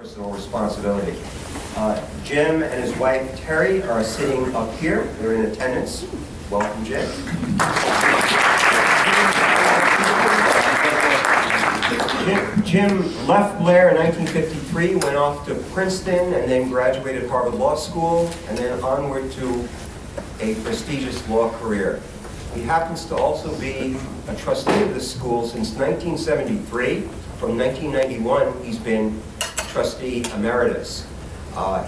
personal responsibility. Jim and his wife Terry are sitting up here. They're in attendance. Welcome, Jim. Jim left Blair in 1953, went off to Princeton, and then graduated Harvard Law School, and then onward to a prestigious law career. He happens to also be a trustee of this school since 1973. From 1991, he's been trustee emeritus.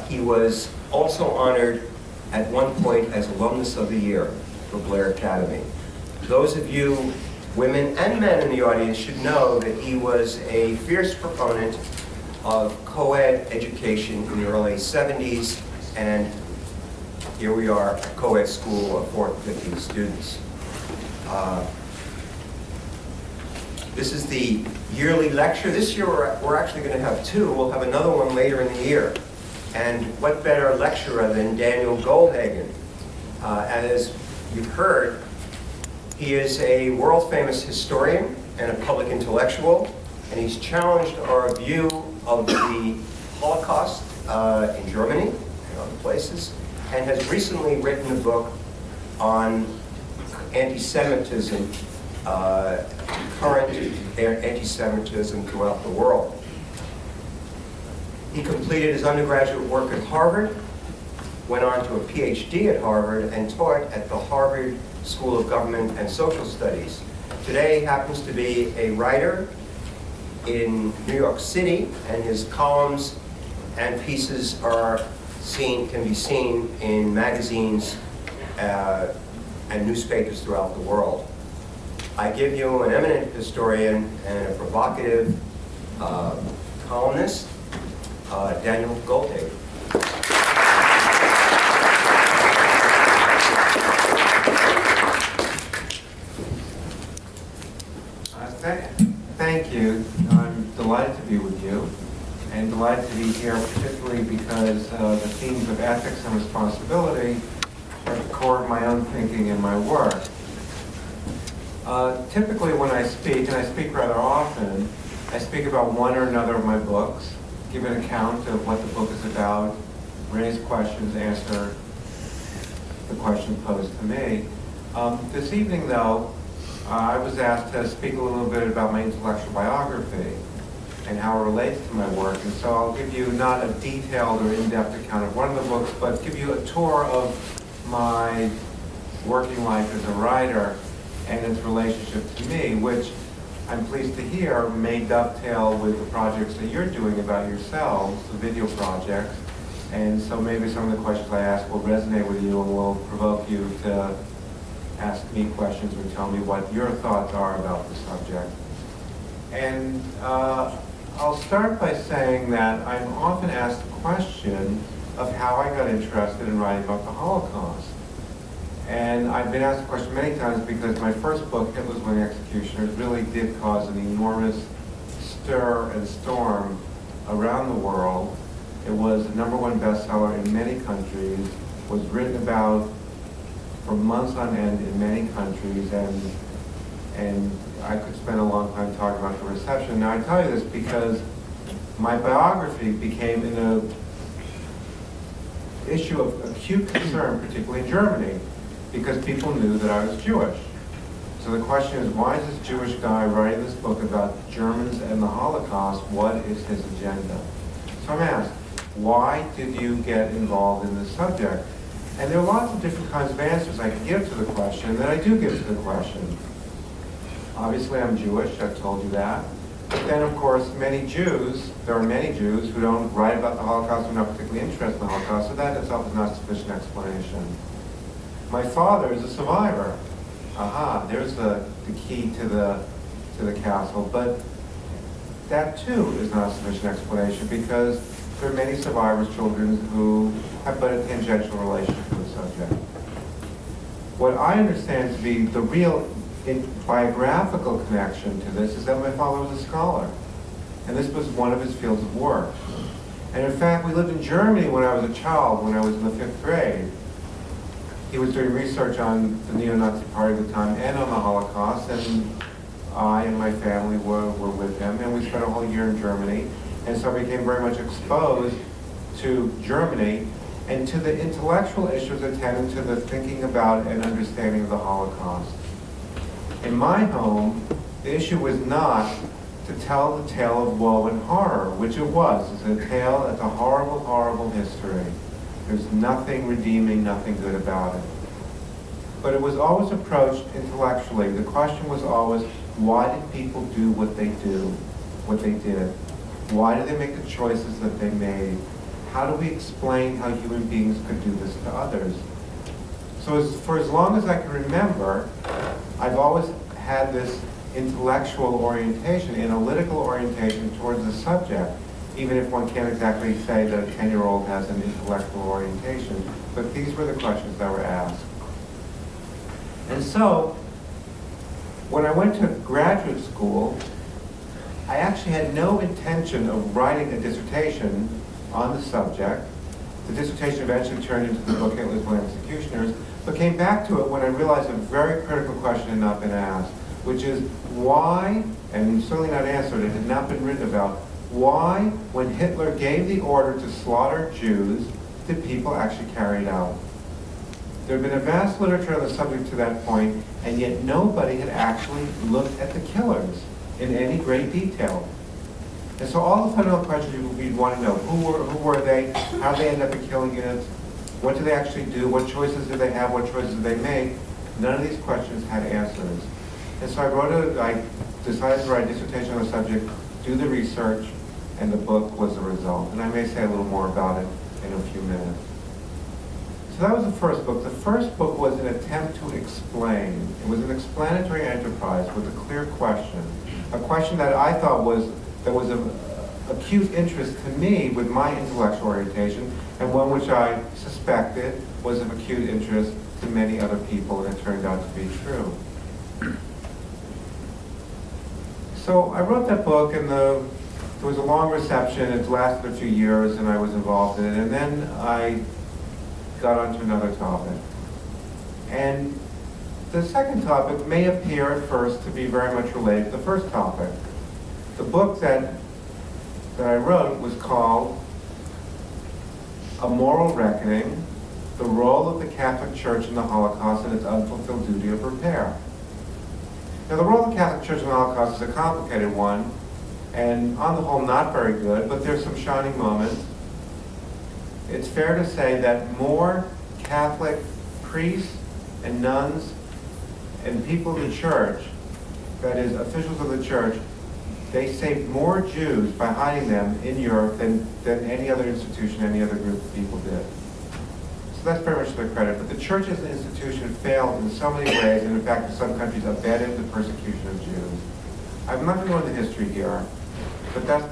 He was also honored at one point as Alumnus of the Year for Blair Academy. Those of you, women and men in the audience, should know that he was a fierce proponent of co-ed education in the early 70s, and here we are, a co-ed school of 450 students. This is the yearly lecture. This year we're actually going to have two. We'll have another one later in the year. And what better lecturer than Daniel Goldhagen? As you've heard, he is a world-famous historian and a public intellectual, and he's challenged our view of the Holocaust in Germany and other places, and has recently written a book on anti-Semitism, current anti-Semitism throughout the world. He completed his undergraduate work at Harvard, went on to a PhD at Harvard, and taught at the Harvard School of Government and Social Studies. Today he happens to be a writer in New York City, and his columns and pieces can be seen in magazines and newspapers throughout the world. I give you an eminent historian and a provocative columnist, Daniel Goldhagen. Thank you. I'm delighted to be with you, and delighted to be here particularly because the themes of ethics and responsibility are at the core of my own thinking and my work. Typically when I speak, and I speak rather often, I speak about one or another of my books, give an account of what the book is about, raise questions, answer the question posed to me. This evening, though, I was asked to speak a little bit about my intellectual biography and how it relates to my work. And so I'll give you not a detailed or in-depth account of one of the books, but give you a tour of my working life as a writer and its relationship to me, which I'm pleased to hear may dovetail with the projects that you're doing about yourselves, the video projects. And so maybe some of the questions I ask will resonate with you and will provoke you to ask me questions or tell me what your thoughts are about the subject. And I'll start by saying that I'm often asked the question of how I got interested in writing about the Holocaust. And I've been asked the question many times because my first book, Hitler's Winning Executioners, really did cause an enormous stir and storm around the world. It was the #1 bestseller in many countries, was written about for months on end in many countries, and I could spend a long time talking about the reception. Now I tell you this because my biography became an issue of acute concern, particularly in Germany, because people knew that I was Jewish. So the question is, why is this Jewish guy writing this book about Germans and the Holocaust? What is his agenda? So I'm asked, why did you get involved in this subject? And there are lots of different kinds of answers I can give to the question, and that I do give to the question. Obviously, I'm Jewish, I've told you that. But then, of course, there are many Jews who don't write about the Holocaust, who are not particularly interested in the Holocaust, so that itself is not sufficient explanation. My father is a survivor. Aha, there's the key to the castle. But that, too, is not a sufficient explanation because there are many survivors' children who have but a tangential relation to the subject. What I understand to be the real biographical connection to this is that my father was a scholar, and this was one of his fields of work. And in fact, we lived in Germany when I was a child, when I was in the 5th grade. He was doing research on the neo-Nazi party at the time and on the Holocaust, and I and my family were with him, and we spent a whole year in Germany. And so I became very much exposed to Germany and to the intellectual issues attendant to the thinking about and understanding of the Holocaust. In my home, the issue was not to tell the tale of woe and horror, which it was. It's a tale, it's a horrible, horrible history. There's nothing redeeming, nothing good about it. But it was always approached intellectually. The question was always, why did people do what they did? Why did they make the choices that they made? How do we explain how human beings could do this to others? So for as long as I can remember, I've always had this intellectual orientation, analytical orientation towards the subject, even if one can't exactly say that a 10-year-old has an intellectual orientation. But these were the questions that were asked. And so, when I went to graduate school, I actually had no intention of writing a dissertation on the subject. The dissertation eventually turned into the book Hitler's Blamed Executioners, but came back to it when I realized a very critical question had not been asked, which is why, and certainly not answered, it had not been written about, why, when Hitler gave the order to slaughter Jews, did people actually carry it out? There had been a vast literature on the subject to that point, and yet nobody had actually looked at the killers in any great detail. And so all the fundamental questions you'd want to know, who were they, how they ended up in killing units, what did they actually do, what choices did they have, what choices did they make, none of these questions had answers. And so I decided to write a dissertation on the subject, do the research, and the book was the result. And I may say a little more about it in a few minutes. So that was the first book. The first book was an attempt to explain. It was an explanatory enterprise with a clear question. A question that I thought was of acute interest to me with my intellectual orientation, and one which I suspected was of acute interest to many other people, and it turned out to be true. So I wrote that book, and there was a long reception. It lasted a few years, and I was involved in it. And then I got onto another topic. And the second topic may appear at first to be very much related to the first topic. The book that I wrote was called A Moral Reckoning, The Role of the Catholic Church in the Holocaust and Its Unfulfilled Duty of Repair. Now, the role of the Catholic Church in the Holocaust is a complicated one, and on the whole not very good, but there's some shining moments. It's fair to say that more Catholic priests and nuns and people in the church, that is, officials of the church, they saved more Jews by hiding them in Europe than any other institution, any other group of people did. So that's very much to their credit. But the church as an institution failed in so many ways, and in fact, in some countries, abetted the persecution of Jews. I'm not going to go into history here, but that's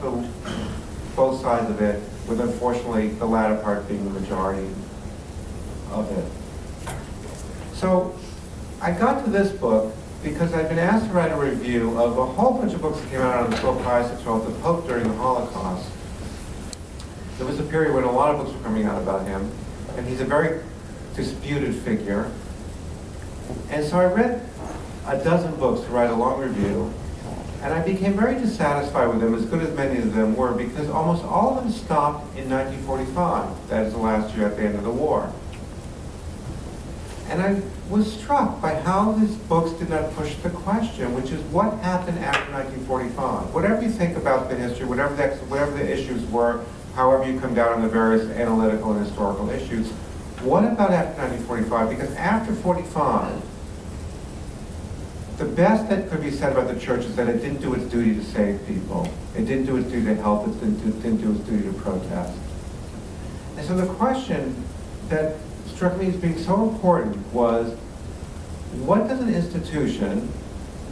both sides of it, with unfortunately the latter part being the majority of it. So I got to this book because I'd been asked to write a review of a whole bunch of books that came out on the Pope Pius XII, the Pope during the Holocaust. There was a period when a lot of books were coming out about him, and he's a very disputed figure. And so I read a dozen books to write a long review, and I became very dissatisfied with them, as good as many of them were, because almost all of them stopped in 1945. That is the last year at the end of the war. And I was struck by how these books did not push the question, which is what happened after 1945. Whatever you think about the history, whatever the issues were, however you come down on the various analytical and historical issues, what about after 1945? Because after 45, the best that could be said about the church is that it didn't do its duty to save people. It didn't do its duty to help. It didn't do its duty to protest. And so the question that struck me as being so important was, what does an institution,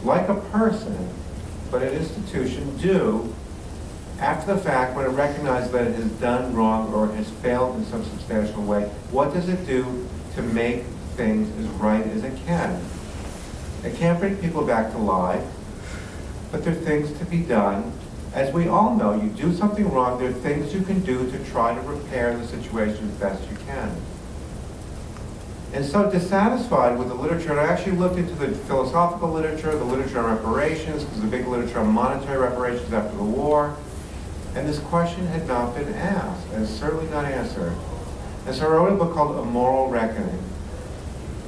like a person, but an institution, do after the fact when it recognizes that it has done wrong or has failed in some substantial way? What does it do to make things as right as it can? It can't bring people back to life, but there are things to be done. As we all know, you do something wrong, there are things you can do to try to repair the situation as best you can. And so dissatisfied with the literature, and I actually looked into the philosophical literature, the literature on reparations, because the big literature on monetary reparations after the war. And this question had not been asked, and certainly not answered. And so I wrote a book called A Moral Reckoning,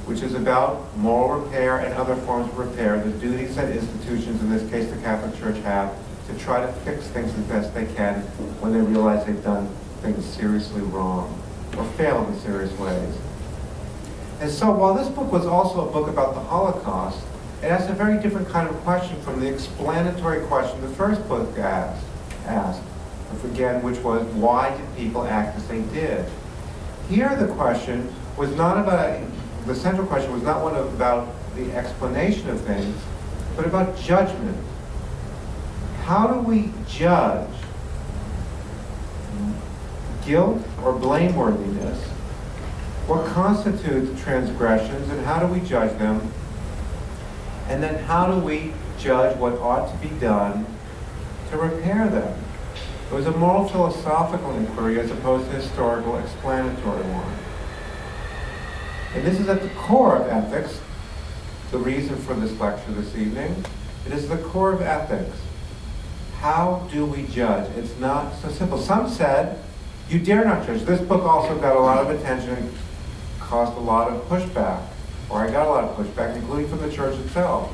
which is about moral repair and other forms of repair, the duties that institutions, in this case the Catholic Church, have to try to fix things as best they can when they realize they've done things seriously wrong or failed in serious ways. And so while this book was also a book about the Holocaust, it asked a very different kind of question from the explanatory question the first book asked, again, which was, why did people act as they did? Here the question was not about, the central question was not one about the explanation of things, but about judgment. How do we judge guilt or blameworthiness? What constitutes transgressions, and how do we judge them? And then how do we judge what ought to be done to repair them? It was a moral philosophical inquiry as opposed to historical explanatory one. And this is at the core of ethics, the reason for this lecture this evening. It is the core of ethics. How do we judge? It's not so simple. Some said, you dare not judge. This book also got a lot of attention and caused a lot of pushback, or I got a lot of pushback, including from the church itself.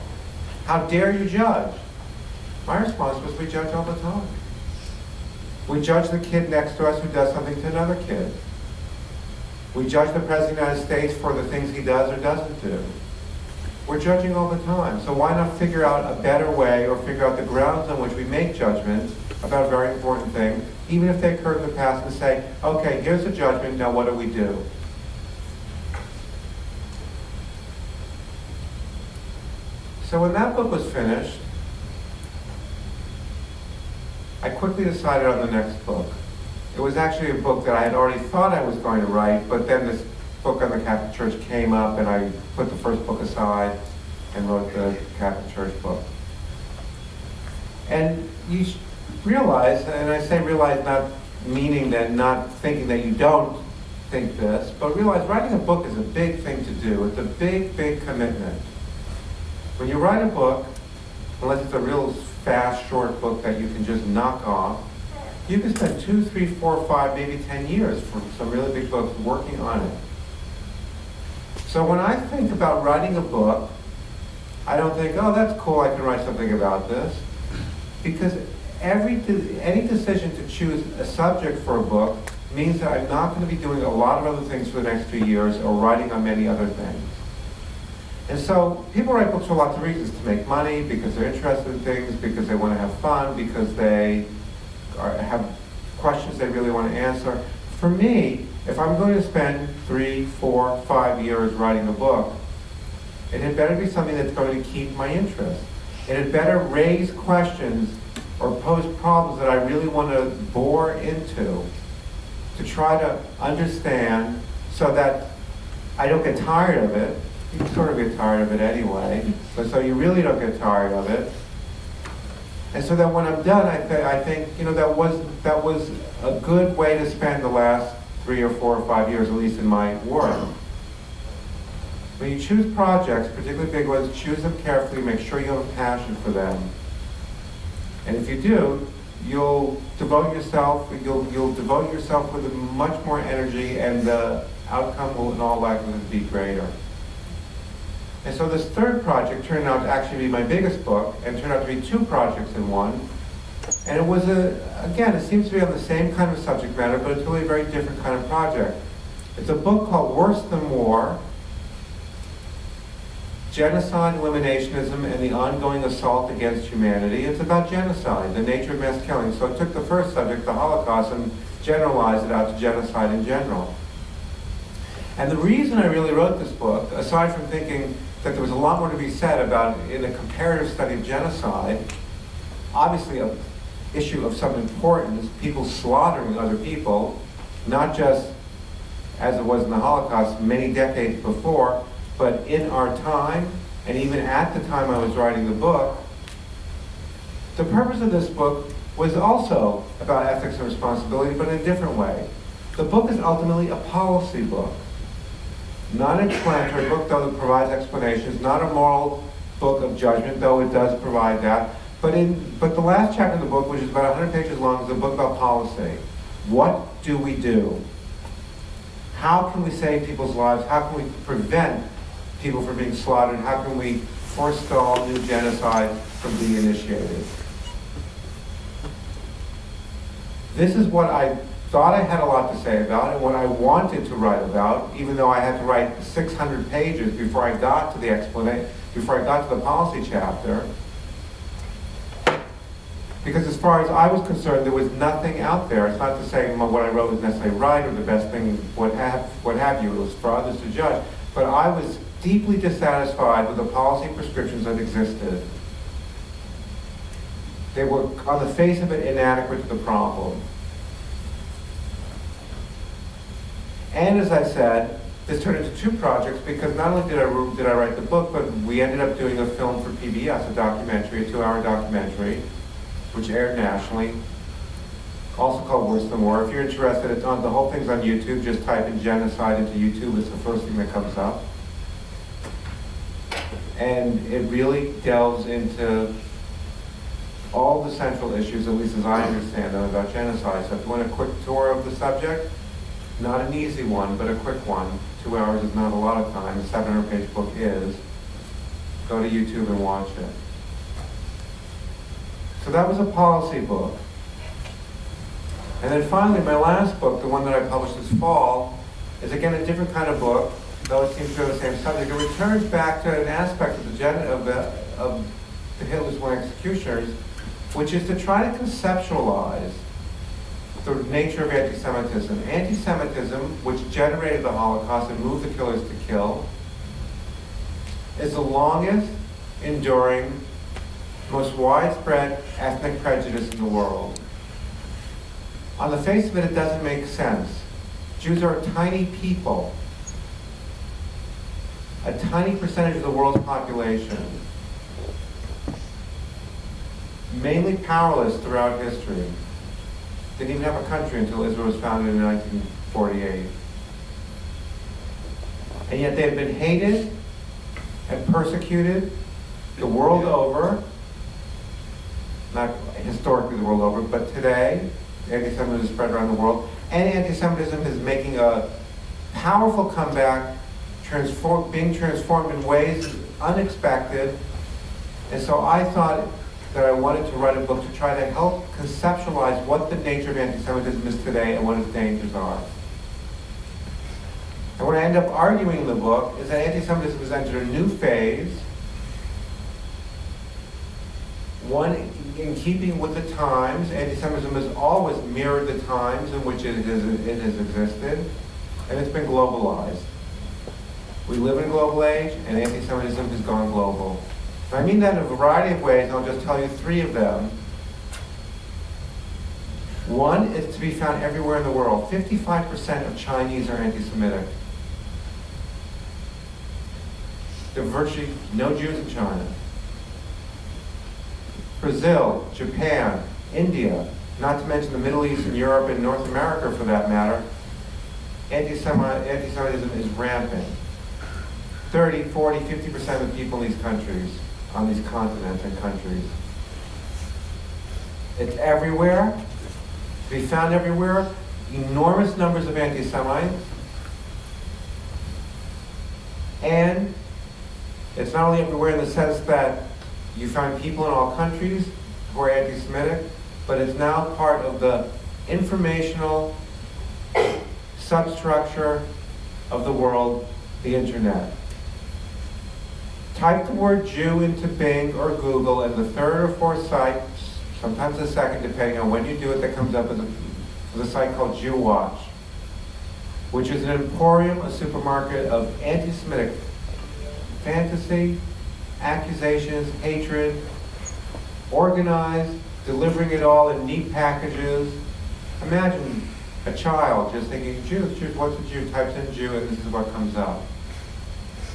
How dare you judge? My response was, we judge all the time. We judge the kid next to us who does something to another kid. We judge the President of the United States for the things he does or doesn't do. We're judging all the time. So why not figure out a better way, or figure out the grounds on which we make judgments about very important things, even if they occurred in the past, and say, okay, here's the judgment, now what do we do? So when that book was finished, I quickly decided on the next book. It was actually a book that I had already thought I was going to write, but then this book on the Catholic Church came up, and I put the first book aside and wrote the Catholic Church book. And you realize, and I say realize not meaning that, not thinking that you don't think this, but realize writing a book is a big thing to do. It's a big, big commitment. When you write a book, unless it's a real fast, short book that you can just knock off, you can spend 2, 3, 4, 5, maybe 10 years for some really big books working on it. So when I think about writing a book, I don't think, oh, that's cool, I can write something about this. Because any decision to choose a subject for a book means that I'm not going to be doing a lot of other things for the next few years, or writing on many other things. And so people write books for lots of reasons: to make money, because they're interested in things, because they want to have fun, because they have questions they really want to answer. For me, if I'm going to spend 3, 4, 5 years writing a book, it had better be something that's going to keep my interest. It had better raise questions or pose problems that I really want to bore into, to try to understand, so that I don't get tired of it. You sort of get tired of it anyway, but so you really don't get tired of it. And so that when I'm done, I think, that was a good way to spend the last 3 or 4 or 5 years, at least in my work. When you choose projects, particularly big ones, choose them carefully, make sure you have a passion for them. And if you do, you'll devote yourself with much more energy, and the outcome will in all likelihood be greater. And so this third project turned out to actually be my biggest book, and turned out to be 2 projects in one. And it was again, it seems to be on the same kind of subject matter, but it's really a very different kind of project. It's a book called Worse Than War: Genocide, Eliminationism, and the Ongoing Assault Against Humanity. It's about genocide, the nature of mass killing. So I took the first subject, the Holocaust, and generalized it out to genocide in general. And the reason I really wrote this book, aside from thinking that there was a lot more to be said about, in a comparative study of genocide, obviously an issue of some importance, people slaughtering other people, not just as it was in the Holocaust many decades before, but in our time, and even at the time I was writing the book. The purpose of this book was also about ethics and responsibility, but in a different way. The book is ultimately a policy book. Not an explanatory book, though it provides explanations, not a moral book of judgment, though it does provide that, But the last chapter of the book, which is about 100 pages long, is a book about policy. What do we do? How can we save people's lives? How can we prevent people from being slaughtered? How can we forestall new genocide from being initiated? This is what I thought I had a lot to say about and what I wanted to write about, even though I had to write 600 pages before I got to the explanation, before I got to the policy chapter. Because as far as I was concerned, there was nothing out there. It's not to say what I wrote was necessarily right or the best thing, what have you. It was for others to judge. But I was deeply dissatisfied with the policy prescriptions that existed. They were, on the face of it, inadequate to the problem. And as I said, this turned into two projects because not only did I write the book, but we ended up doing a film for PBS, a documentary, a 2-hour documentary, which aired nationally, also called Worse Than War. If you're interested, it's on, the whole thing's on YouTube. Just type in genocide into YouTube. It's the first thing that comes up. And it really delves into all the central issues, at least as I understand them, about genocide. So if you want a quick tour of the subject, not an easy one, but a quick one. 2 hours is not a lot of time. A 700-page book is. Go to YouTube and watch it. So that was a policy book. And then finally, my last book, the one that I published this fall, is again a different kind of book, though it seems to go to the same subject. It returns back to an aspect of the Hitler's One executioners, which is to try to conceptualize the nature of anti-Semitism. Anti-Semitism, which generated the Holocaust and moved the killers to kill, is the longest enduring, most widespread ethnic prejudice in the world. On the face of it, it doesn't make sense. Jews are a tiny people, a tiny percentage of the world's population, mainly powerless throughout history. Didn't even have a country until Israel was founded in 1948. And yet they have been hated and persecuted the world over, not historically the world over, but today, anti-Semitism is spread around the world, and anti-Semitism is making a powerful comeback, being transformed in ways unexpected. And so I thought that I wanted to write a book to try to help conceptualize what the nature of anti-Semitism is today and what its dangers are. And what I end up arguing in the book is that anti-Semitism has entered a new phase, one in keeping with the times. Anti-Semitism has always mirrored the times in which it has existed, and it's been globalized. We live in a global age, and anti-Semitism has gone global. And I mean that in a variety of ways, and I'll just tell you 3 of them. One is to be found everywhere in the world. 55% of Chinese are anti-Semitic. There are virtually no Jews in China. Brazil, Japan, India, not to mention the Middle East and Europe and North America for that matter, anti-Semitism is rampant. 30, 40, 50% of the people in these countries, on these continents and countries. It's everywhere, to be found everywhere, enormous numbers of anti-Semites, and it's not only everywhere in the sense that you find people in all countries who are anti-Semitic, but it's now part of the informational substructure of the world, the internet. Type the word Jew into Bing or Google, and the 3rd or 4th site, sometimes the 2nd, depending on when you do it, that comes up is a site called Jew Watch, which is an emporium, a supermarket of anti-Semitic fantasy, accusations, hatred, organized, delivering it all in neat packages. Imagine a child just thinking, Jews, what's a Jew? Types in Jew, and this is what comes up.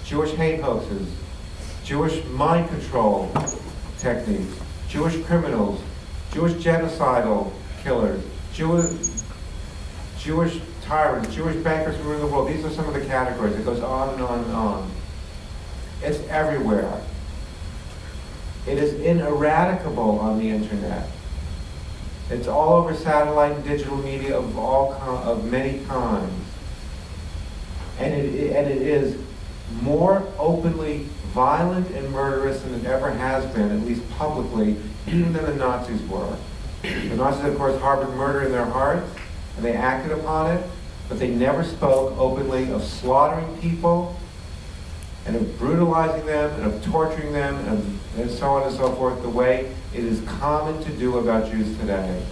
Jewish hate hoaxes, Jewish mind control techniques, Jewish criminals, Jewish genocidal killers, Jewish tyrants, Jewish bankers who rule the world. These are some of the categories. It goes on and on and on. It's everywhere. It is ineradicable on the internet. It's all over satellite and digital media of many kinds. And it is more openly violent and murderous than it ever has been, at least publicly, even than the Nazis were. The Nazis, of course, harbored murder in their hearts, and they acted upon it, but they never spoke openly of slaughtering people, and of brutalizing them, and of torturing them, and so on and so forth, the way it is common to do about Jews today.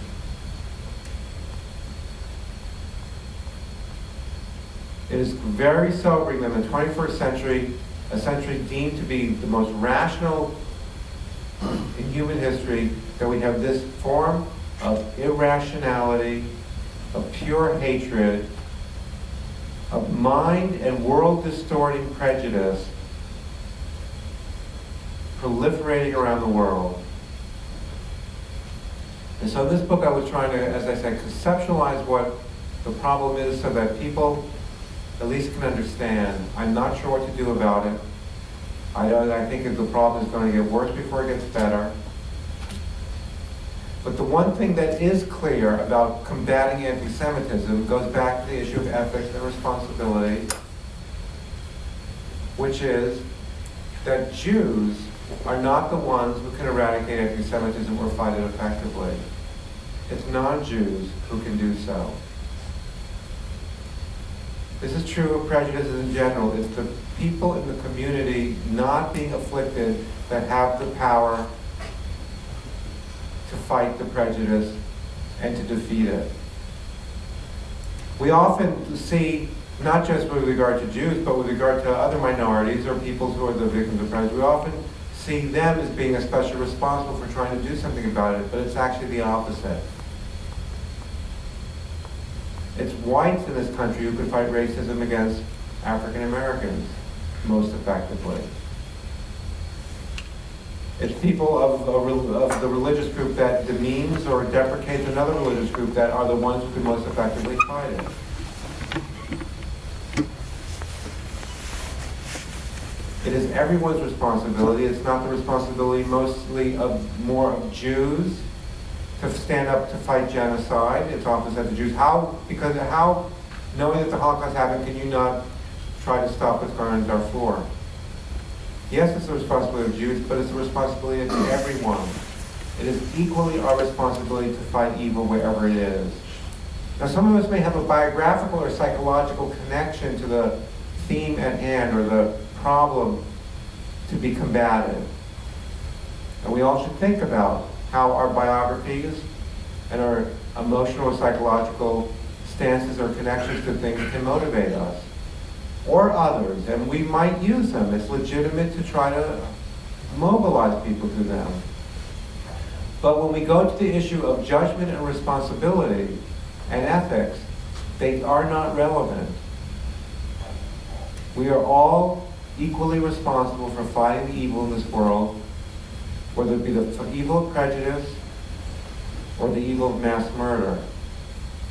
It is very sobering that in the 21st century, a century deemed to be the most rational in human history, that we have this form of irrationality, of pure hatred, of mind and world-distorting prejudice proliferating around the world. And so in this book I was trying to, as I said, conceptualize what the problem is so that people at least can understand. I'm not sure what to do about it. I think that the problem is going to get worse before it gets better. But the one thing that is clear about combating anti-Semitism goes back to the issue of ethics and responsibility, which is that Jews are not the ones who can eradicate anti-Semitism or fight it effectively. It's non-Jews who can do so. This is true of prejudices in general. It's the people in the community not being afflicted that have the power to fight the prejudice and to defeat it. We often see, not just with regard to Jews, but with regard to other minorities or peoples who are the victims of prejudice, we often see them as being especially responsible for trying to do something about it, but it's actually the opposite. It's whites in this country who can fight racism against African Americans most effectively. It's people of the religious group that demeans or deprecates another religious group that are the ones who can most effectively fight it. It is everyone's responsibility. It's not the responsibility mostly more of Jews to stand up to fight genocide. It's often said to Jews, how, knowing that the Holocaust happened, can you not try to stop what's going on in Darfur? Yes, it's the responsibility of Jews, but it's the responsibility of everyone. It is equally our responsibility to fight evil wherever it is. Now, some of us may have a biographical or psychological connection to the theme at hand or the problem to be combated. And we all should think about how our biographies and our emotional or psychological stances or connections to things can motivate us, or others, and we might use them. It's legitimate to try to mobilize people to them. But when we go to the issue of judgment and responsibility and ethics, they are not relevant. We are all equally responsible for fighting the evil in this world, whether it be the evil of prejudice or the evil of mass murder.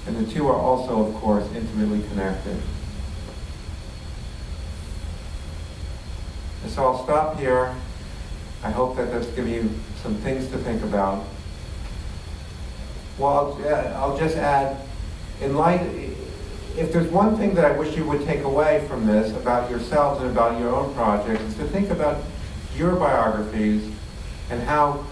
And the two are also, of course, intimately connected. And so I'll stop here. I hope that that's given you some things to think about. Well, I'll just add, if there's one thing that I wish you would take away from this about yourselves and about your own projects, is to think about your biographies and how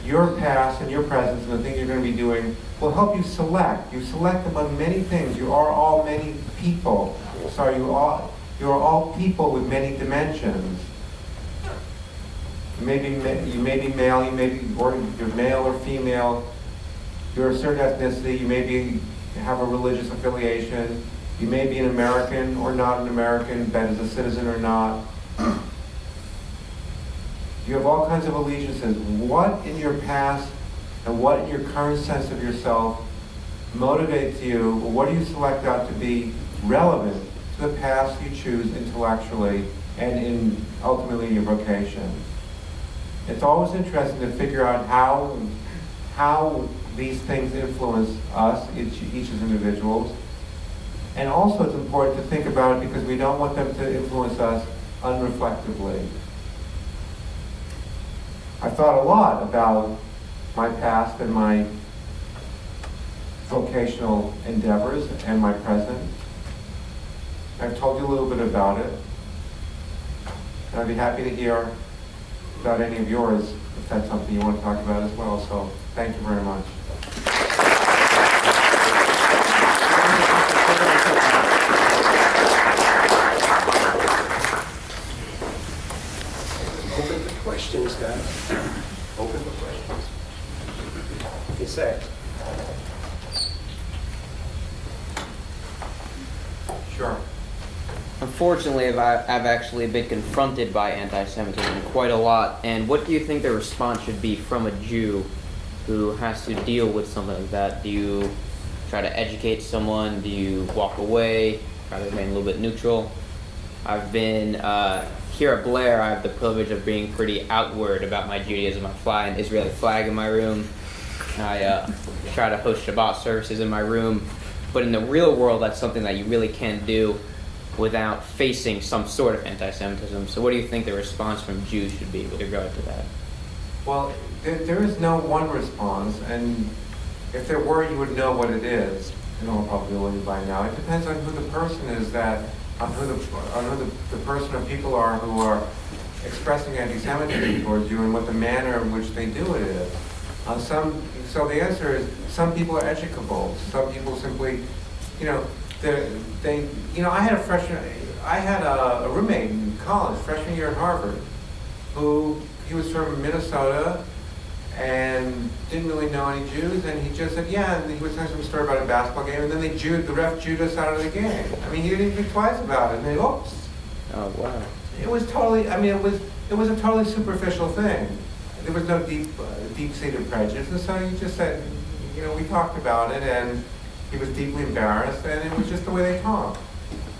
your past and your present and the thing you're going to be doing will help you select. You select among many things. You are all many people. Sorry, you are all people with many dimensions. You may be male, or you're male or female. You're a certain ethnicity. You may have a religious affiliation. You may be an American or not an American, that is a citizen or not. You have all kinds of allegiances. What in your past and what in your current sense of yourself motivates you, or what do you select out to be relevant to the paths you choose intellectually and ultimately your vocation? It's always interesting to figure out how these things influence us, each as individuals. And also it's important to think about it because we don't want them to influence us unreflectively. I've thought a lot about my past and my vocational endeavors and my present. I've told you a little bit about it. And I'd be happy to hear about any of yours if that's something you want to talk about as well. So thank you very much. Open for questions, guys. Open for questions. You say. Sure. Unfortunately, I've actually been confronted by anti-Semitism quite a lot. And what do you think the response should be from a Jew who has to deal with something like that? Do you try to educate someone? Do you walk away? Try to remain a little bit neutral? I've been, here at Blair, I have the privilege of being pretty outward about my Judaism. I fly an Israeli flag in my room. I try to host Shabbat services in my room. But in the real world, that's something that you really can't do without facing some sort of anti-Semitism. So what do you think the response from Jews should be with regard to that? Well, there is no one response, and if there were, you would know what it is in all probability by now. It depends on who the person is on who the person or people are who are expressing anti-Semitism towards you and what the manner in which they do it is. So the answer is some people are educable. Some people simply, I had a roommate in college, freshman year at Harvard, he was from Minnesota and didn't really know any Jews, and he just said, yeah, and he was telling some story about a basketball game, and then the ref Jewed us out of the game. I mean, he didn't even think twice about it, and then, oops. Oh, wow. It was totally, it was a totally superficial thing. There was no deep-seated prejudice, and so he just said, we talked about it, and he was deeply embarrassed, and it was just the way they talked.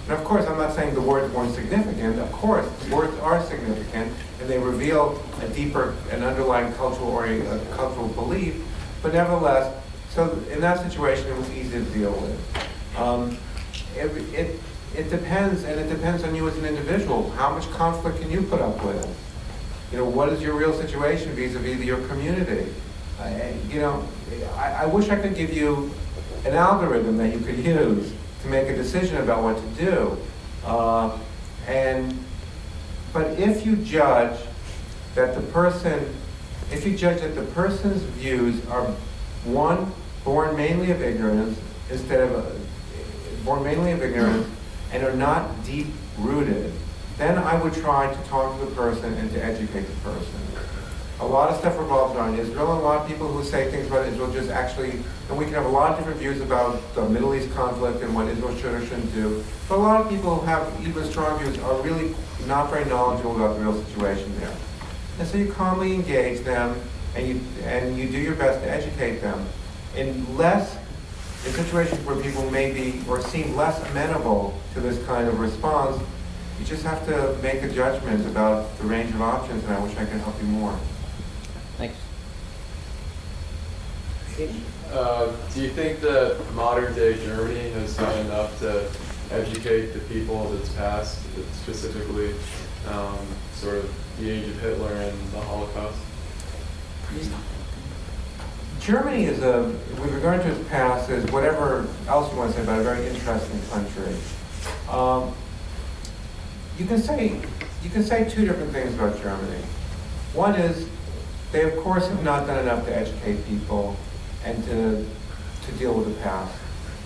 And of course, I'm not saying the words weren't significant. Of course, words are significant, and they reveal a deeper and underlying cultural belief. But nevertheless, so in that situation, it was easy to deal with. It depends, and it depends on you as an individual. How much conflict can you put up with? What is your real situation vis-a-vis your community? I wish I could give you an algorithm that you could use to make a decision about what to do. But if you judge that the person's views are born mainly of ignorance and are not deep rooted, then I would try to talk to the person and to educate the person. A lot of stuff revolves around Israel, and a lot of people who say things about Israel and we can have a lot of different views about the Middle East conflict and what Israel should or shouldn't do, but a lot of people who have even strong views are really not very knowledgeable about the real situation there. And so you calmly engage them, and you do your best to educate them. In situations where people may be or seem less amenable to this kind of response, you just have to make a judgment about the range of options, and I wish I could help you more. Thanks. Do you think that modern day Germany has done enough to educate the people of its past, specifically sort of the age of Hitler and the Holocaust? Germany is with regard to its past, is whatever else you want to say about a very interesting country. You can say two different things about Germany. One is they, of course, have not done enough to educate people and to deal with the past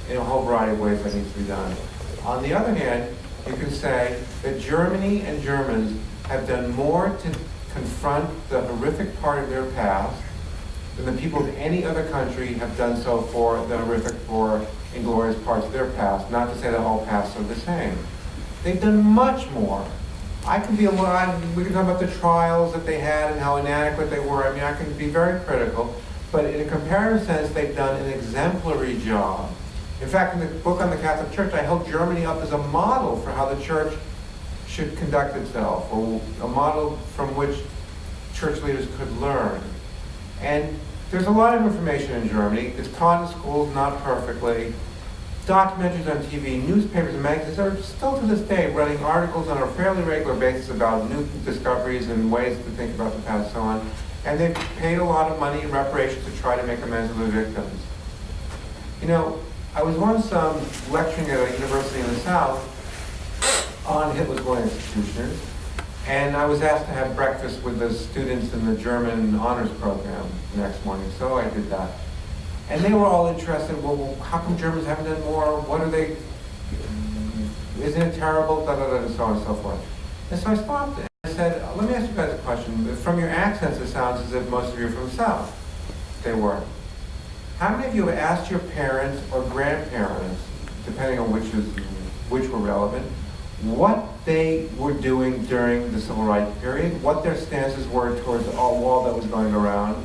in a whole variety of ways that needs to be done. On the other hand, you can say that Germany and Germans have done more to confront the horrific part of their past than the people of any other country have done so for the horrific or inglorious parts of their past. Not to say that all pasts are the same. They've done much more. We can talk about the trials that they had and how inadequate they were. I can be very critical, but in a comparative sense, they've done an exemplary job. In fact, in the book on the Catholic Church, I held Germany up as a model for how the church should conduct itself, or a model from which church leaders could learn. And there's a lot of information in Germany. It's taught in schools, not perfectly. Documentaries on TV, newspapers and magazines are still to this day running articles on a fairly regular basis about new discoveries and ways to think about the past and so on. And they've paid a lot of money in reparations to try to make amends to the victims. You know, I was once lecturing at a university in the South on Hitler's war institutions, and I was asked to have breakfast with the students in the German honors program the next morning, so I did that. And they were all interested, well, how come Germans haven't done more? What are they, isn't it terrible? Da, da, da, and so on and so forth. And so I stopped and I said, let me ask you guys a question. From your accents, it sounds as if most of you are from the South. They weren't. How many of you have asked your parents or grandparents, depending on which were relevant, what they were doing during the civil rights period, what their stances were towards the wall that was going around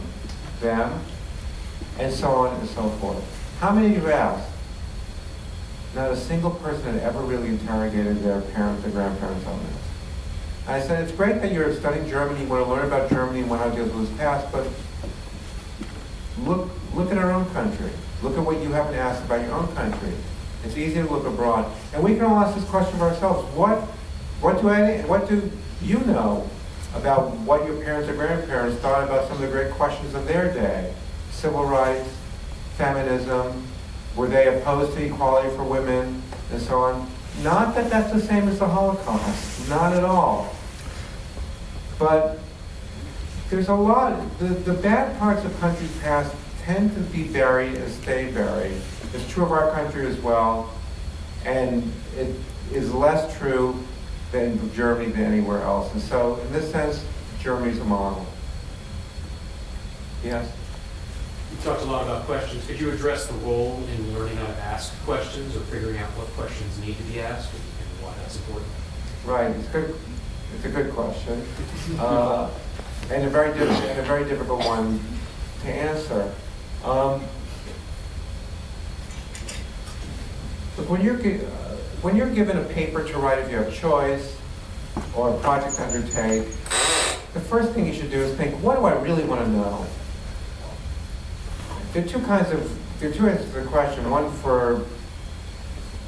them, and so on and so forth? How many of you have asked? Not a single person had ever really interrogated their parents or grandparents on this. And I said, it's great that you're studying Germany, you want to learn about Germany and how it deals with its past, but look at our own country. Look at what you haven't asked about your own country. It's easy to look abroad. And we can all ask this question of ourselves. What do you know about what your parents or grandparents thought about some of the great questions of their day? Civil rights, feminism, were they opposed to equality for women, and so on? Not that that's the same as the Holocaust, not at all. But there's a lot, the bad parts of countries past tend to be buried and stay buried. It's true of our country as well, and it is less true than Germany than anywhere else. And so, in this sense, Germany's a model. Yes? You talked a lot about questions. Could you address the role in learning how to ask questions or figuring out what questions need to be asked and why that's important? Right. It's a good question, and a very difficult one to answer. Look, when you're given a paper to write, if you have choice, or a project to undertake, the first thing you should do is think, what do I really want to know? There are two answers to the question. One for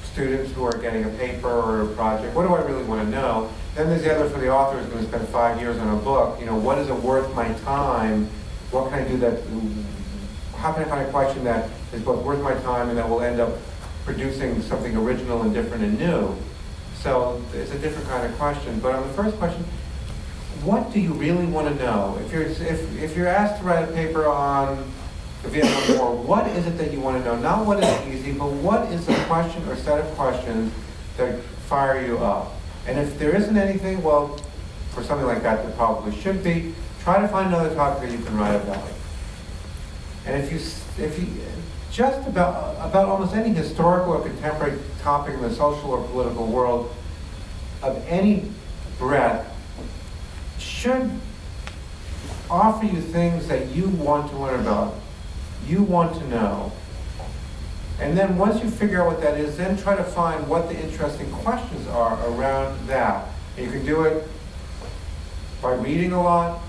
students who are getting a paper or a project. What do I really want to know? Then there's the other for the author who's going to spend 5 years on a book. You know, what is it worth my time? What can I do that? How can I find a question that is both worth my time and that will end up producing something original and different and new? So it's a different kind of question. But on the first question, what do you really want to know? If you're asked to write a paper on the Vietnam War, what is it that you want to know? Not what is easy, but what is the question or set of questions that fire you up? And if there isn't anything, well, for something like that, there probably should be. Try to find another topic that you can write about. And if you just about almost any historical or contemporary topic in the social or political world of any breadth should offer you things that you want to learn about, you want to know. And then once you figure out what that is, then try to find what the interesting questions are around that. And you can do it by reading a lot,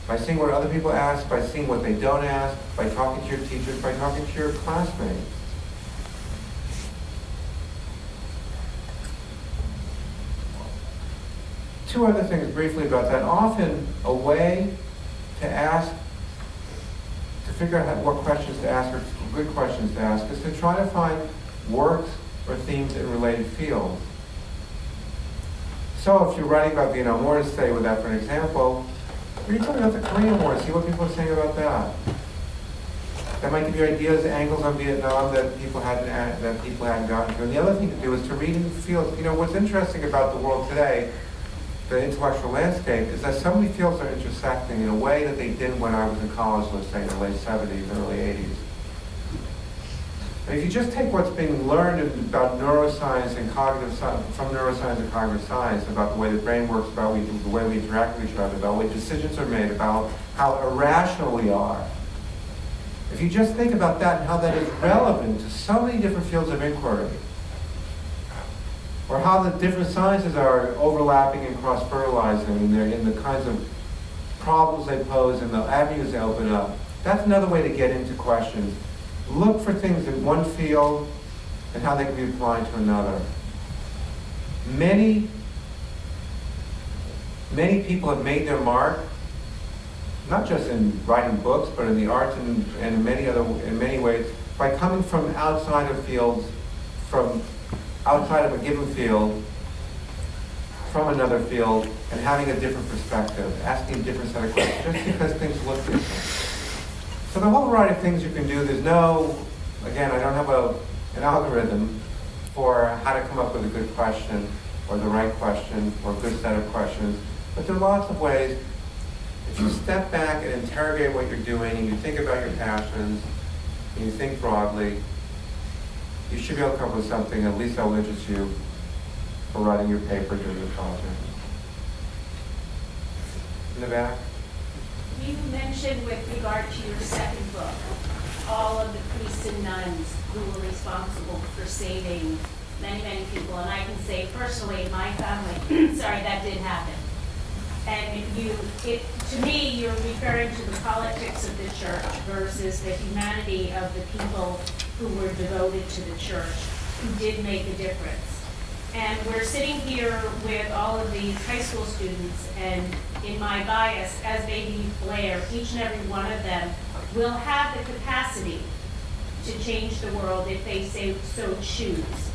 by seeing what other people ask, by seeing what they don't ask, by talking to your teachers, by talking to your classmates. Two other things briefly about that. Often a way to ask, to figure out what questions to ask or good questions to ask is to try to find works or themes in related fields. So if you're writing about Vietnam War, to stay with that for an example, read something about the Korean War, see what people are saying about that. That might give you ideas, angles on Vietnam that people hadn't gotten to. And the other thing to do is to read in fields. You know, what's interesting about the world today, the intellectual landscape, is that so many fields are intersecting in a way that they didn't when I was in college, let's say in the late 70s, early 80s. And if you just take what's being learned about neuroscience and cognitive science, from neuroscience and cognitive science, about the way the brain works, about the way we interact with each other, about the way decisions are made, about how irrational we are. If you just think about that and how that is relevant to so many different fields of inquiry, or how the different sciences are overlapping and cross-fertilizing in the kinds of problems they pose and the avenues they open up, that's another way to get into questions. Look for things in one field and how they can be applied to another. Many people have made their mark not just in writing books, but in the arts and in many ways, by coming from outside of fields, from outside of a given field, from another field, and having a different perspective, asking a different set of questions, just because things look different. So the whole variety of things you can do, there's no, again, I don't have an algorithm for how to come up with a good question, or the right question, or a good set of questions, but there are lots of ways. If you step back and interrogate what you're doing, and you think about your passions, and you think broadly, you should be able to come up with something at least that will interest you for writing your paper during the project. In the back? You mentioned with regard to your second book, all of the priests and nuns who were responsible for saving many, many people. And I can say personally, in my family, sorry, that did happen. And to me, you're referring to the politics of the church versus the humanity of the people who were devoted to the church, who did make a difference. And we're sitting here with all of these high school students, and in my bias, as they leave Blair, each and every one of them will have the capacity to change the world if they so choose.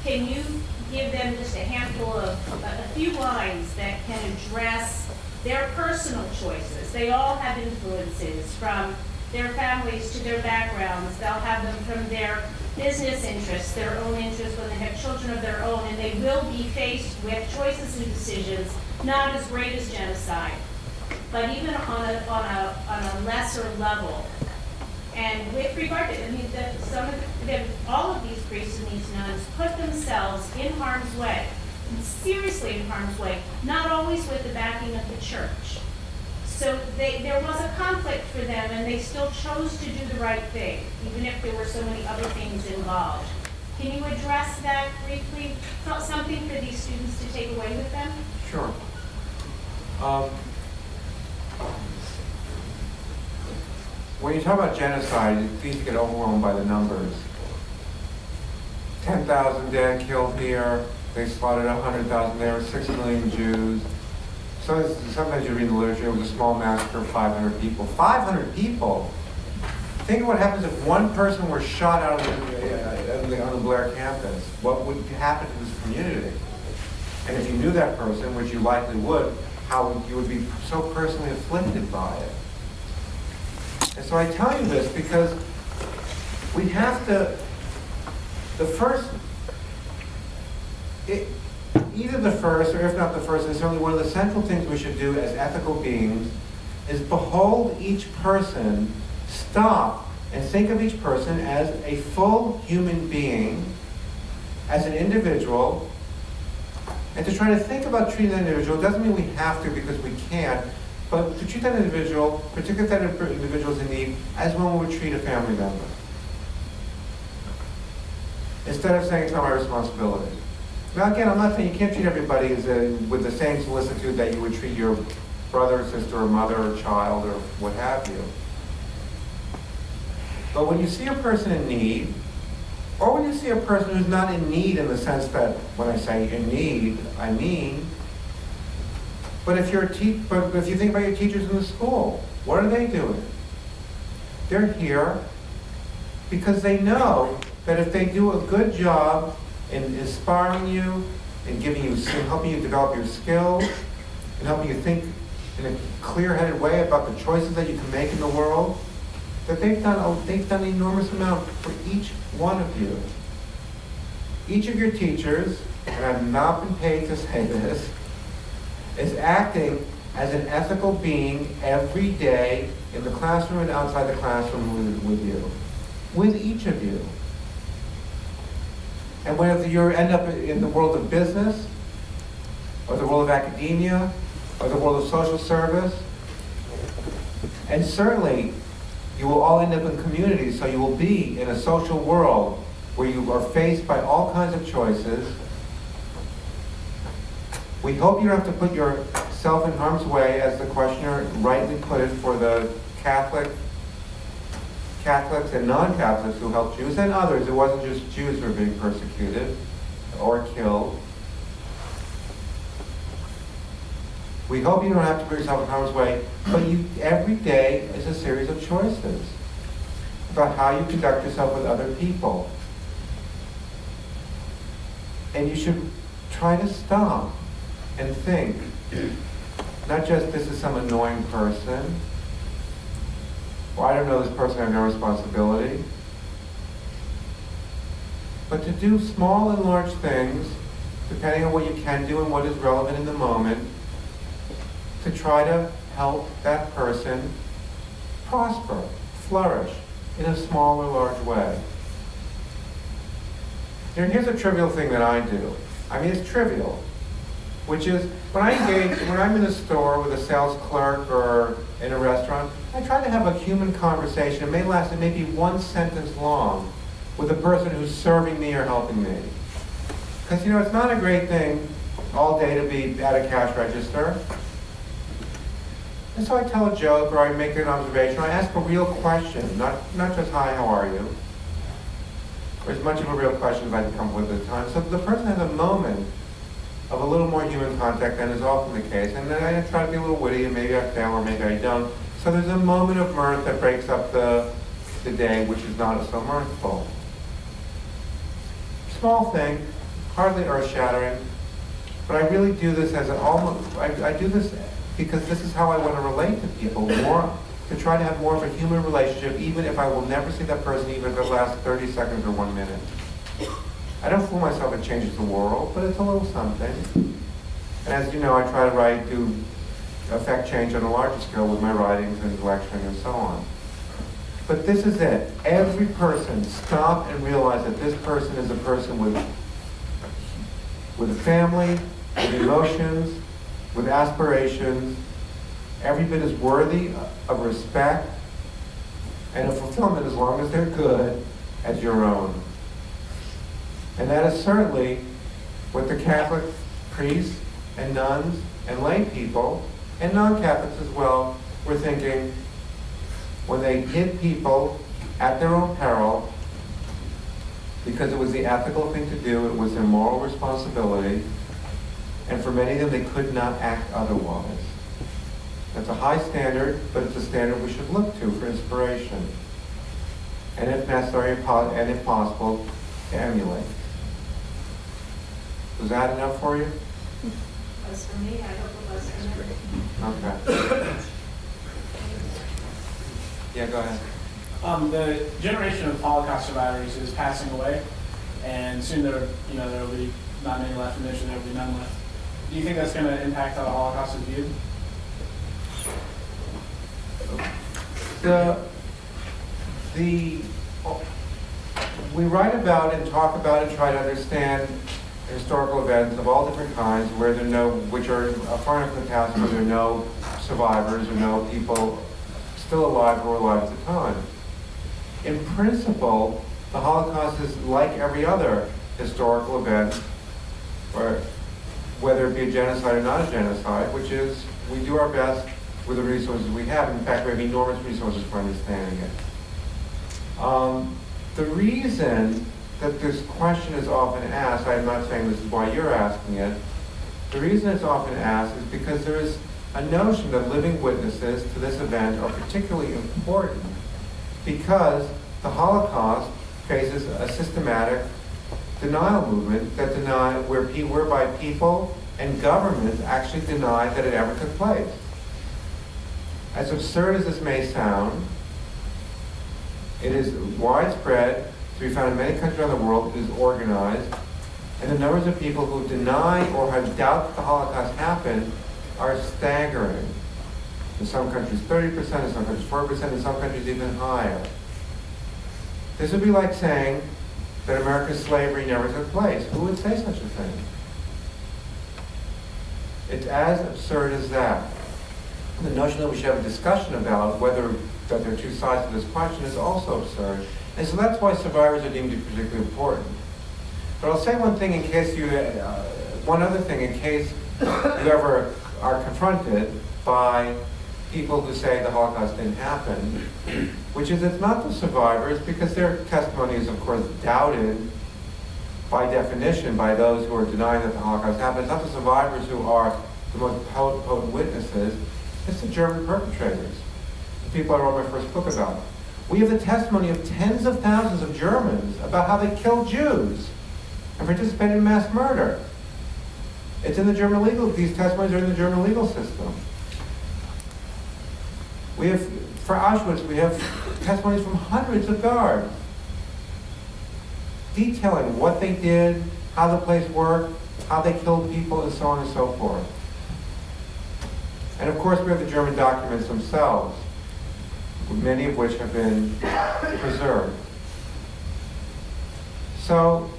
Can you give them just a handful of, a few lines that can address their personal choices? They all have influences from their families to their backgrounds. They'll have them from their business interests, their own interests when they have children of their own, and they will be faced with choices and decisions not as great as genocide, but even on a lesser level. And with regard to, all of these priests and these nuns put themselves in harm's way, seriously in harm's way, not always with the backing of the church. So there was a conflict for them, and they still chose to do the right thing, even if there were so many other things involved. Can you address that briefly? Something for these students to take away with them? Sure. When you talk about genocide, it's easy to get overwhelmed by the numbers. 10,000 dead, killed here. They slaughtered 100,000 there, 6 million Jews. So sometimes you read the literature, it was a small massacre of 500 people. 500 people? Think of what happens if one person were shot out on the Blair campus. What would happen to this community? And if you knew that person, which you likely would, how you would be so personally afflicted by it. And so I tell you this because we have to, either the first, or if not the first, and certainly one of the central things we should do as ethical beings is behold each person, stop and think of each person as a full human being, as an individual, and to try to think about treating that individual. It doesn't mean we have to because we can't, but to treat that individual, particularly if that individual is in need, as one would treat a family member. Instead of saying it's not my responsibility. Now again, I'm not saying you can't treat everybody with the same solicitude that you would treat your brother, or sister, or mother, or child, or what have you. But when you see a person in need, or when you see a person who's not in need in the sense that when I say in need, I mean, but if you think about your teachers in the school, what are they doing? They're here because they know that if they do a good job in inspiring you, in helping you develop your skills, and helping you think in a clear-headed way about the choices that you can make in the world, that they've done an enormous amount for each one of you. Each of your teachers, and I've not been paid to say this, is acting as an ethical being every day in the classroom and outside the classroom with you, with each of you. And whether you end up in the world of business, or the world of academia, or the world of social service, and certainly you will all end up in communities, so you will be in a social world where you are faced by all kinds of choices. We hope you don't have to put yourself in harm's way, as the questioner rightly put it, for the Catholics and non-Catholics who helped Jews and others. It wasn't just Jews who were being persecuted or killed. We hope you don't have to put yourself in harm's way, but every day is a series of choices about how you conduct yourself with other people. And you should try to stop and think, not just this is some annoying person, or I don't know this person, I have no responsibility, but to do small and large things, depending on what you can do and what is relevant in the moment, to try to help that person prosper, flourish in a small or large way. Here's a trivial thing that I do. I mean, it's trivial, which is when I'm in a store with a sales clerk or in a restaurant, I try to have a human conversation. It may be one sentence long with the person who's serving me or helping me. Because, it's not a great thing all day to be at a cash register. And so I tell a joke or I make an observation. I ask a real question, not just, hi, how are you? Or as much of a real question as I can come up with at the time. So the person has a moment of a little more human contact than is often the case. And then I try to be a little witty, and maybe I fail or maybe I don't. So there's a moment of mirth that breaks up the day, which is not so mirthful. Small thing, hardly earth-shattering, but I really do this as I do this because this is how I want to relate to people more, to try to have more of a human relationship, even if I will never see that person, even if it lasts 30 seconds or 1 minute. I don't fool myself it changes the world, but it's a little something. And as you know, I try to affect change on a larger scale with my writings and lecturing and so on. But this is it. Every person, stop and realize that this person is a person with a family, with emotions, with aspirations, every bit as worthy of respect and of fulfillment, as long as they're good, as your own. And that is certainly what the Catholic priests and nuns and lay people, and non-Catholics as well, were thinking when they hid people at their own peril, because it was the ethical thing to do, it was their moral responsibility, and for many of them they could not act otherwise. That's a high standard, but it's a standard we should look to for inspiration, and if necessary and if possible, to emulate. Was that enough for you? Was for me, I hope it was for you. Okay. Yeah, go ahead. The generation of Holocaust survivors is passing away, and soon there will be not many left, and eventually there will be none left. Do you think that's going to impact how the Holocaust is viewed? We write about and talk about and try to understand historical events of all different kinds, which are far enough in the past where there are no survivors or no people still alive or alive at the time. In principle, the Holocaust is like every other historical event, or whether it be a genocide or not a genocide, which is we do our best with the resources we have. In fact, we have enormous resources for understanding it. The reason that this question is often asked, I'm not saying this is why you're asking it, the reason it's often asked is because there is a notion that living witnesses to this event are particularly important because the Holocaust faces a systematic denial movement that whereby people and governments actually deny that it ever took place. As absurd as this may sound, it is widespread, to be found in many countries around the world, it is organized, and the numbers of people who deny or have doubt that the Holocaust happened are staggering. In some countries 30%, in some countries 4%, in some countries even higher. This would be like saying that America's slavery never took place. Who would say such a thing? It's as absurd as that. The notion that we should have a discussion about whether that there are two sides to this question is also absurd. And so that's why survivors are deemed to be particularly important. But I'll say one thing in case one other thing in case you ever are confronted by people who say the Holocaust didn't happen, which is it's not the survivors, because their testimony is of course doubted by definition by those who are denying that the Holocaust happened. It's not the survivors who the most potent witnesses, it's the German perpetrators, the people I wrote my first book about. We have the testimony of tens of thousands of Germans about how they killed Jews and participated in mass murder. It's in the German legal, these testimonies are in the German legal system. We have, for Auschwitz, we have testimonies from hundreds of guards detailing what they did, how the place worked, how they killed people, and so on and so forth. And of course, we have the German documents themselves, many of which have been preserved. So,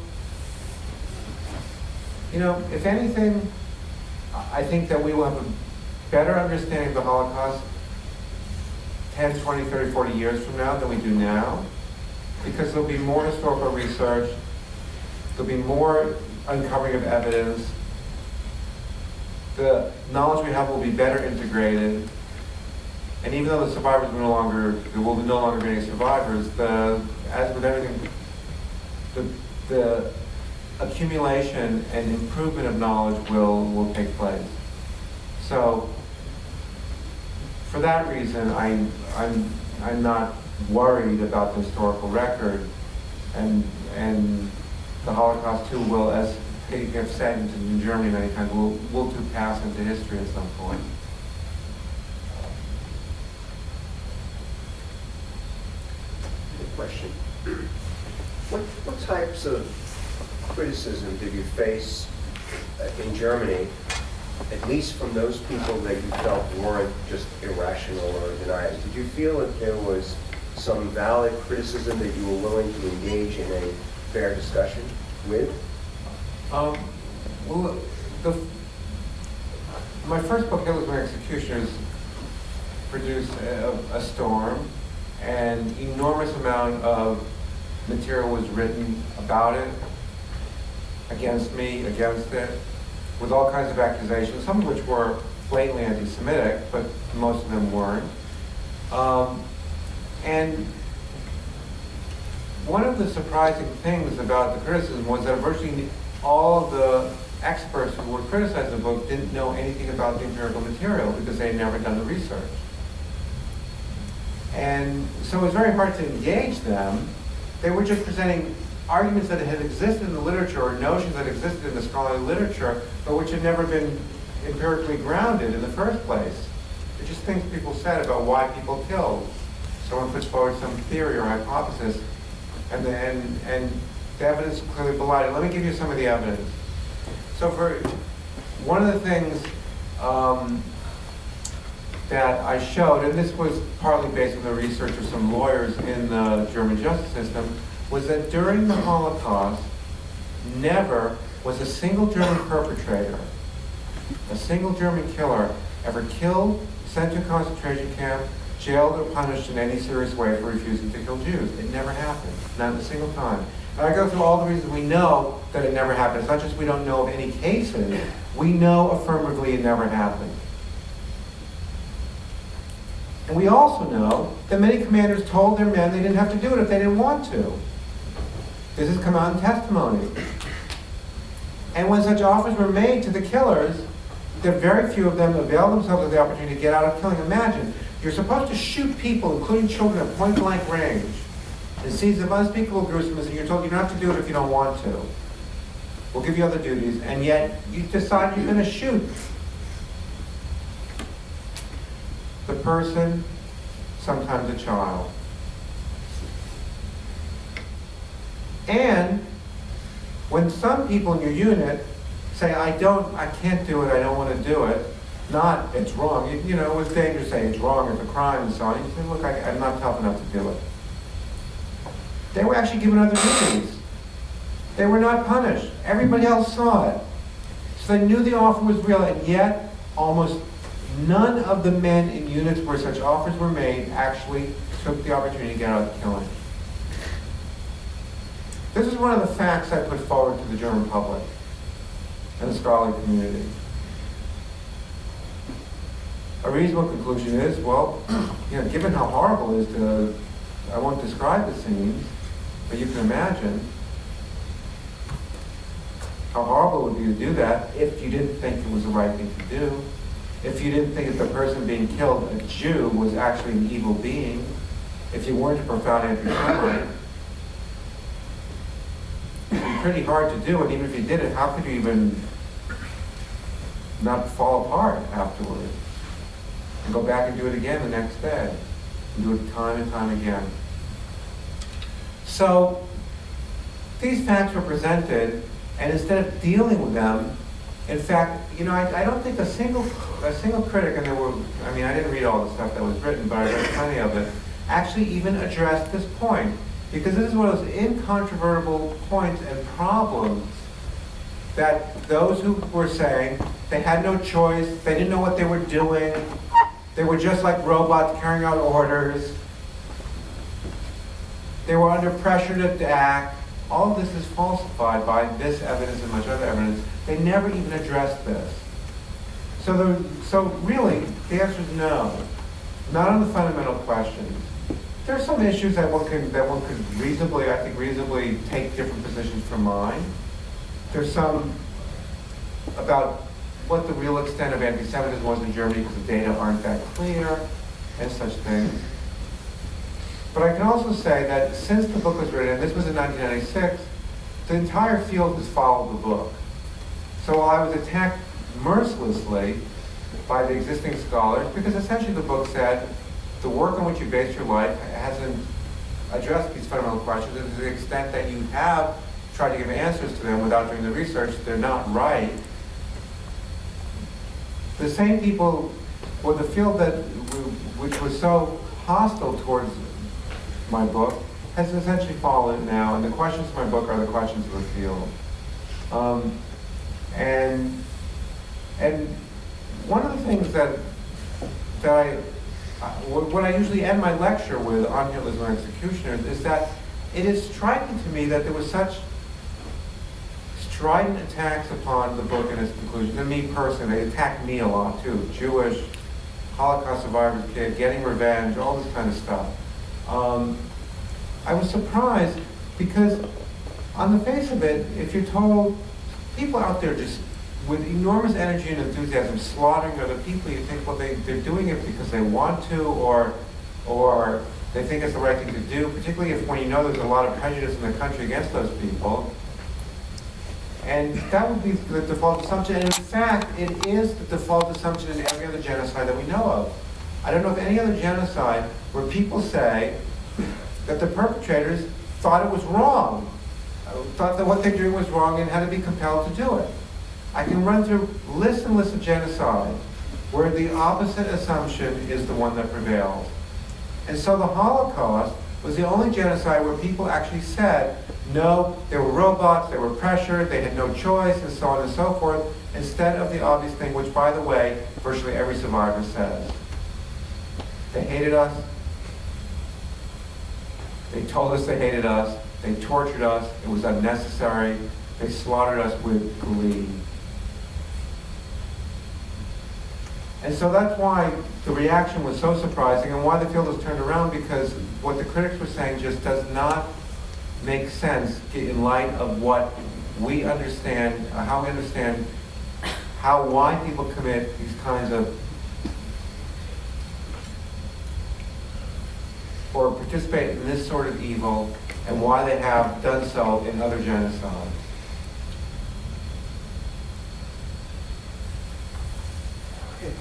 you know, if anything, I think that we will have a better understanding of the Holocaust 10, 20, 30, 40 years from now than we do now, because there'll be more historical research, there'll be more uncovering of evidence, the knowledge we have will be better integrated, and even though the survivors will no longer, there will no longer be any survivors, as with everything, the accumulation and improvement of knowledge will take place. So, for that reason, I'm not worried about the historical record, and the Holocaust too will, as they have said in Germany many times, will too pass into history at some point. Good question. What types of criticism did you face in Germany, at least from those people that you felt weren't just irrational or deniers? Did you feel that there was some valid criticism that you were willing to engage in a fair discussion with? Well, my first book, Hitler's My Executioners, produced a storm, and enormous amount of material was written about it, against me, against it, with all kinds of accusations, some of which were blatantly anti-Semitic, but most of them weren't. And one of the surprising things about the criticism was that virtually all of the experts who were criticizing the book didn't know anything about the empirical material because they had never done the research. And so it was very hard to engage them. They were just presenting arguments that had existed in the literature or notions that existed in the scholarly literature, but which had never been empirically grounded in the first place. They're just things people said about why people killed. Someone puts forward some theory or hypothesis, and the evidence clearly belied it. Let me give you some of the evidence. So for one of the things that I showed, and this was partly based on the research of some lawyers in the German justice system, was that during the Holocaust, never was a single German perpetrator, a single German killer, ever killed, sent to a concentration camp, jailed, or punished in any serious way for refusing to kill Jews. It never happened, not a single time. And I go through all the reasons we know that it never happened. It's not just we don't know of any cases, we know affirmatively it never happened. And we also know that many commanders told their men they didn't have to do it if they didn't want to. This has come out in testimony. And when such offers were made to the killers, that very few of them availed themselves of the opportunity to get out of killing. Imagine, you're supposed to shoot people, including children, at point-blank range, in scenes of unspeakable gruesomeness, and you're told you don't have to do it if you don't want to. We'll give you other duties, and yet you decide you're going to shoot the person, sometimes a child. And when some people in your unit say, I can't do it, I don't want to do it, not, it's wrong. You know, it was dangerous to say it's wrong, it's a crime, and so on. You say, look, I'm not tough enough to do it. They were actually given other duties. They were not punished. Everybody else saw it. So they knew the offer was real, and yet almost none of the men in units where such offers were made actually took the opportunity to get out of the killing. This is one of the facts I put forward to the German public and the scholarly community. A reasonable conclusion is, well, you know, given how horrible it is to, I won't describe the scenes, but you can imagine, how horrible it would be to do that if you didn't think it was the right thing to do. If you didn't think that the person being killed, a Jew, was actually an evil being. If you weren't a profound anti-Semite. It'd be pretty hard to do, and even if you did it, how could you even not fall apart afterward? And go back and do it again the next day. And do it time and time again. So, these facts were presented, and instead of dealing with them, in fact, I don't think a single critic, and there were, I didn't read all the stuff that was written, but I read plenty of it, actually even addressed this point. Because this is one of those incontrovertible points and problems that those who were saying they had no choice, they didn't know what they were doing, they were just like robots carrying out orders, they were under pressure to act. All of this is falsified by this evidence and much other evidence. They never even addressed this. So really, the answer is no. Not on the fundamental questions. There are some issues that one could reasonably take different positions from mine. There's some about what the real extent of anti-Semitism was in Germany because the data aren't that clear and such things. But I can also say that since the book was written, and this was in 1996, the entire field has followed the book. So while I was attacked mercilessly by the existing scholars, because essentially the book said, the work on which you base your life hasn't addressed these fundamental questions, and to the extent that you have tried to give answers to them without doing the research, they're not right. The same people, or the field which was so hostile towards my book, has essentially fallen now, and the questions of my book are the questions of the field. And one of the things that what I usually end my lecture with on Hitler's and executioners is that it is striking to me that there was such strident attacks upon the book and its conclusions, and me personally. They attacked me a lot too. Jewish, Holocaust survivor's kid, getting revenge, all this kind of stuff. I was surprised because on the face of it, if you're told people out there just with enormous energy and enthusiasm slaughtering other people, you think, well, they're doing it because they want to, or they think it's the right thing to do, particularly when you know there's a lot of prejudice in the country against those people. And that would be the default assumption. And in fact, it is the default assumption in every other genocide that we know of. I don't know of any other genocide where people say that the perpetrators thought it was wrong, thought that what they're doing was wrong and had to be compelled to do it. I can run through lists and lists of genocide where the opposite assumption is the one that prevails. And so the Holocaust was the only genocide where people actually said, no, they were robots, they were pressured, they had no choice, and so on and so forth, instead of the obvious thing, which, by the way, virtually every survivor says. They hated us. They told us they hated us. They tortured us. It was unnecessary. They slaughtered us with glee. And so that's why the reaction was so surprising and why the field has turned around, because what the critics were saying just does not make sense in light of what we understand, how we understand why people commit these kinds of, or participate in this sort of evil, and why they have done so in other genocides.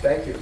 Thank you.